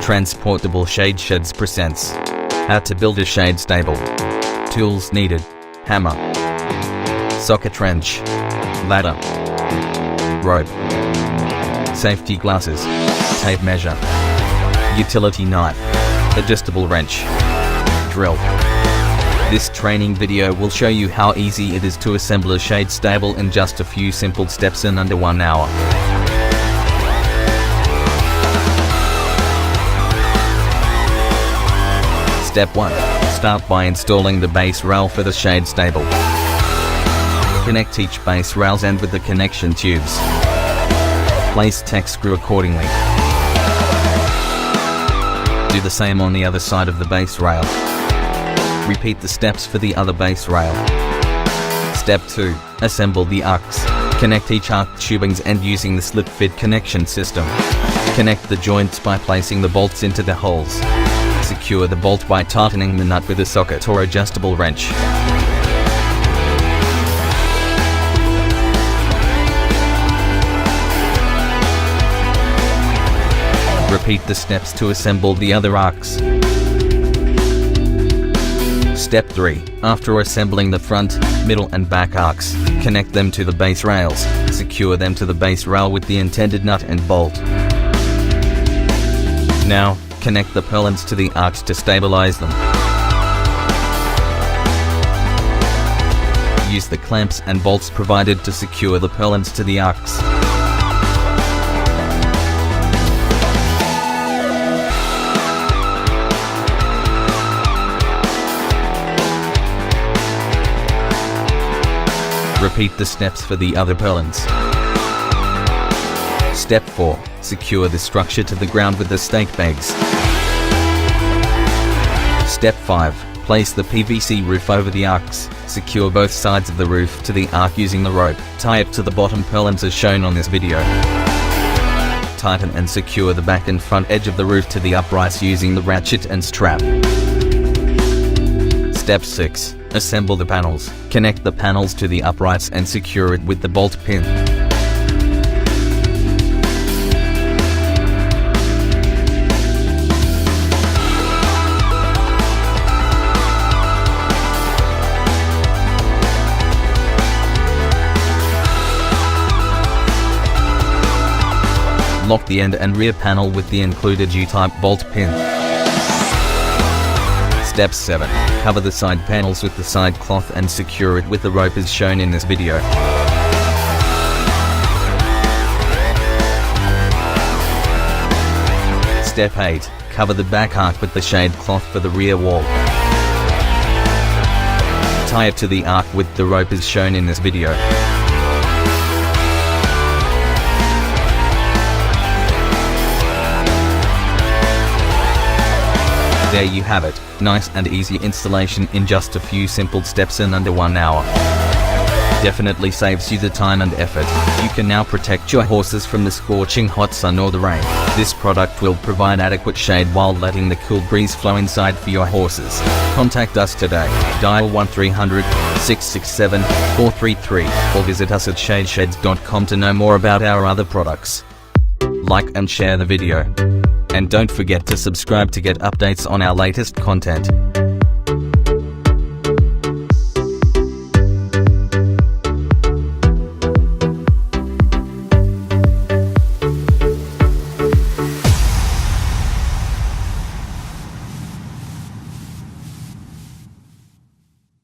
Transportable Shade Sheds presents How to Build a Shade Stable. Tools needed: hammer, socket wrench, ladder, rope, safety glasses, tape measure, utility knife, adjustable wrench, drill. This training video will show you how easy it is to assemble a shade stable in just a few simple steps in under 1 hour. Step 1. Start by installing the base rail for the shade stable. Connect each base rail's end with the connection tubes. Place tack screw accordingly. Do the same on the other side of the base rail. Repeat the steps for the other base rail. Step 2. Assemble the arcs. Connect each arc tubing's end using the slip-fit connection system. Connect the joints by placing the bolts into the holes. Secure the bolt by tightening the nut with a socket or adjustable wrench. Repeat the steps to assemble the other arcs. Step 3. After assembling the front, middle and back arcs, connect them to the base rails. Secure them to the base rail with the intended nut and bolt. Now, connect the purlins to the arcs to stabilize them. Use the clamps and bolts provided to secure the purlins to the arcs. Repeat the steps for the other purlins. Step 4. Secure the structure to the ground with the stake bags. Step 5. Place the PVC roof over the arcs. Secure both sides of the roof to the arc using the rope. Tie it to the bottom purlins as shown on this video. Tighten and secure the back and front edge of the roof to the uprights using the ratchet and strap. Step 6. Assemble the panels. Connect the panels to the uprights and secure it with the bolt pin. Lock the end and rear panel with the included U-type bolt pin. Step 7. Cover the side panels with the side cloth and secure it with the rope as shown in this video. Step 8. Cover the back arc with the shade cloth for the rear wall. Tie it to the arc with the rope as shown in this video. There you have it, nice and easy installation in just a few simple steps in under 1 hour. Definitely saves you the time and effort. You can now protect your horses from the scorching hot sun or the rain. This product will provide adequate shade while letting the cool breeze flow inside for your horses. Contact us today. Dial 1300-667-433 or visit us at shadesheds.com to know more about our other products. Like and share the video. And don't forget to subscribe to get updates on our latest content.